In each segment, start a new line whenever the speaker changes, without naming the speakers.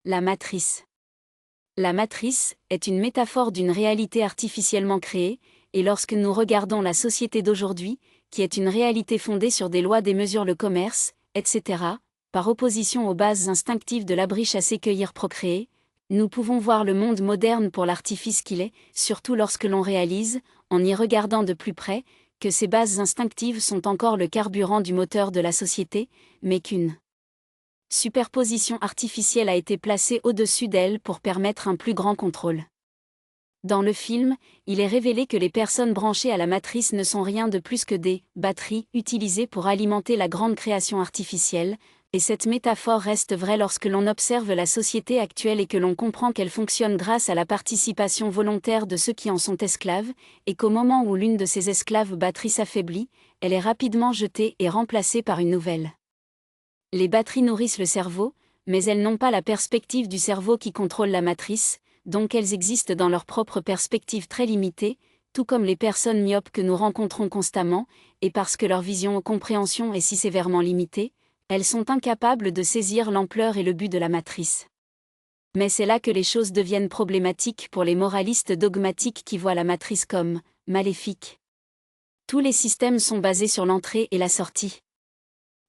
La matrice. La matrice est une métaphore d'une réalité artificiellement créée, et lorsque nous regardons la société d'aujourd'hui, qui est une réalité fondée sur des lois démesurent le commerce, etc., par opposition aux bases instinctives de l'abri chasser cueillir procréer, nous pouvons voir le monde moderne pour l'artifice qu'il est, surtout lorsque l'on réalise, en y regardant de plus près, que ces bases instinctives sont encore le carburant du moteur de la société, mais qu'une superposition artificielle a été placée au-dessus d'elle pour permettre un plus grand contrôle. Dans le film, il est révélé que les personnes branchées à la matrice ne sont rien de plus que des batteries utilisées pour alimenter la grande création artificielle, et cette métaphore reste vraie lorsque l'on observe la société actuelle et que l'on comprend qu'elle fonctionne grâce à la participation volontaire de ceux qui en sont esclaves, et qu'au moment où l'une de ces esclaves batteries s'affaiblit, elle est rapidement jetée et remplacée par une nouvelle. Les batteries nourrissent le cerveau, mais elles n'ont pas la perspective du cerveau qui contrôle la matrice, donc elles existent dans leur propre perspective très limitée, tout comme les personnes myopes que nous rencontrons constamment, et parce que leur vision ou compréhension est si sévèrement limitée, elles sont incapables de saisir l'ampleur et le but de la matrice. Mais c'est là que les choses deviennent problématiques pour les moralistes dogmatiques qui voient la matrice comme maléfique. Tous les systèmes sont basés sur l'entrée et la sortie.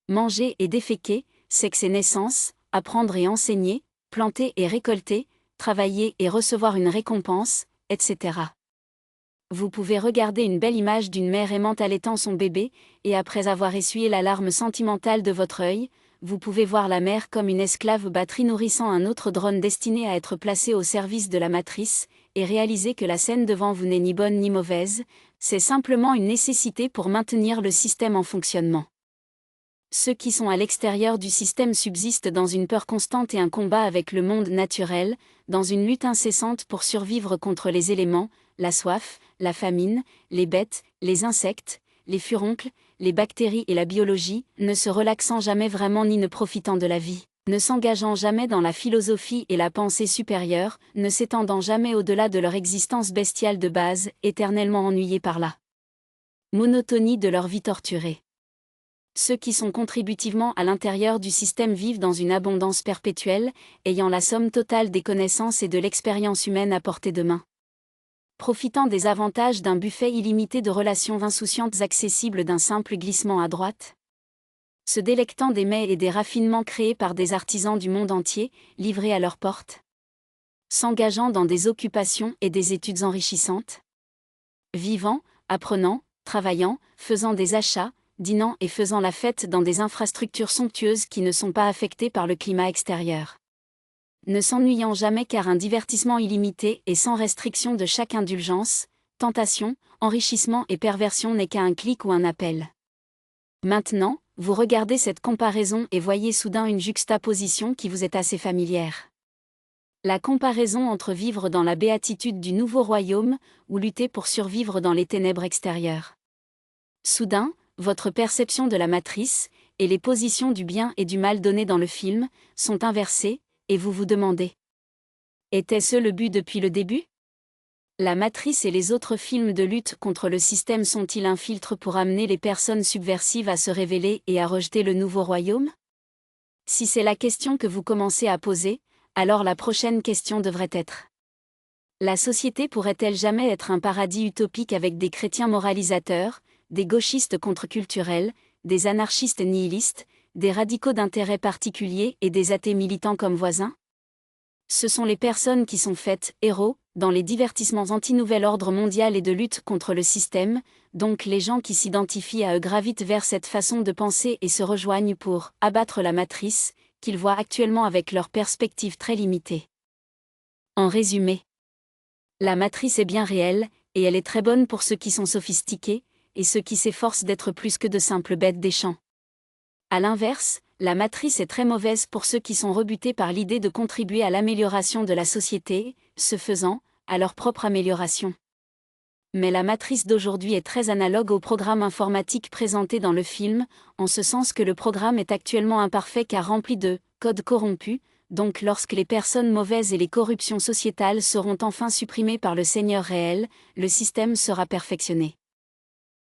Manger et déféquer, sexe et naissance, apprendre et enseigner, planter et récolter, travailler et recevoir une récompense, etc. Vous pouvez regarder une belle image d'une mère aimante allaitant son bébé, et après avoir essuyé la larme sentimentale de votre œil, vous pouvez voir la mère comme une esclave batterie nourrissant un autre drone destiné à être placé au service de la matrice, et réaliser que la scène devant vous n'est ni bonne ni mauvaise, c'est simplement une nécessité pour maintenir le système en fonctionnement. Ceux qui sont à l'extérieur du système subsistent dans une peur constante et un combat avec le monde naturel, dans une lutte incessante pour survivre contre les éléments, la soif, la famine, les bêtes, les insectes, les furoncles, les bactéries et la biologie, ne se relaxant jamais vraiment ni ne profitant de la vie, ne s'engageant jamais dans la philosophie et la pensée supérieure, ne s'étendant jamais au-delà de leur existence bestiale de base, éternellement ennuyés par la monotonie de leur vie torturée. Ceux qui sont contributivement à l'intérieur du système vivent dans une abondance perpétuelle, ayant la somme totale des connaissances et de l'expérience humaine à portée de main. Profitant des avantages d'un buffet illimité de relations insouciantes accessibles d'un simple glissement à droite. Se délectant des mets et des raffinements créés par des artisans du monde entier, livrés à leur porte. S'engageant dans des occupations et des études enrichissantes. Vivant, apprenant, travaillant, faisant des achats, dînant et faisant la fête dans des infrastructures somptueuses qui ne sont pas affectées par le climat extérieur. Ne s'ennuyant jamais car un divertissement illimité et sans restriction de chaque indulgence, tentation, enrichissement et perversion n'est qu'à un clic ou un appel. Maintenant, vous regardez cette comparaison et voyez soudain une juxtaposition qui vous est assez familière. La comparaison entre vivre dans la béatitude du nouveau royaume ou lutter pour survivre dans les ténèbres extérieures. Soudain, votre perception de la matrice, et les positions du bien et du mal données dans le film, sont inversées, et vous vous demandez. Était-ce le but depuis le début ? La matrice et les autres films de lutte contre le système sont-ils un filtre pour amener les personnes subversives à se révéler et à rejeter le nouveau royaume ? Si c'est la question que vous commencez à poser, alors la prochaine question devrait être. La société pourrait-elle jamais être un paradis utopique avec des chrétiens moralisateurs, des gauchistes contre-culturels, des anarchistes nihilistes, des radicaux d'intérêts particuliers et des athées militants comme voisins ? Ce sont les personnes qui sont faites héros dans les divertissements anti-nouvel ordre mondial et de lutte contre le système, donc les gens qui s'identifient à eux gravitent vers cette façon de penser et se rejoignent pour abattre la matrice, qu'ils voient actuellement avec leur perspective très limitée. En résumé, la matrice est bien réelle, et elle est très bonne pour ceux qui sont sophistiqués, et ceux qui s'efforcent d'être plus que de simples bêtes des champs. À l'inverse, la matrice est très mauvaise pour ceux qui sont rebutés par l'idée de contribuer à l'amélioration de la société, ce faisant, à leur propre amélioration. Mais la matrice d'aujourd'hui est très analogue au programme informatique présenté dans le film, en ce sens que le programme est actuellement imparfait car rempli de codes corrompus, donc lorsque les personnes mauvaises et les corruptions sociétales seront enfin supprimées par le Seigneur réel, le système sera perfectionné.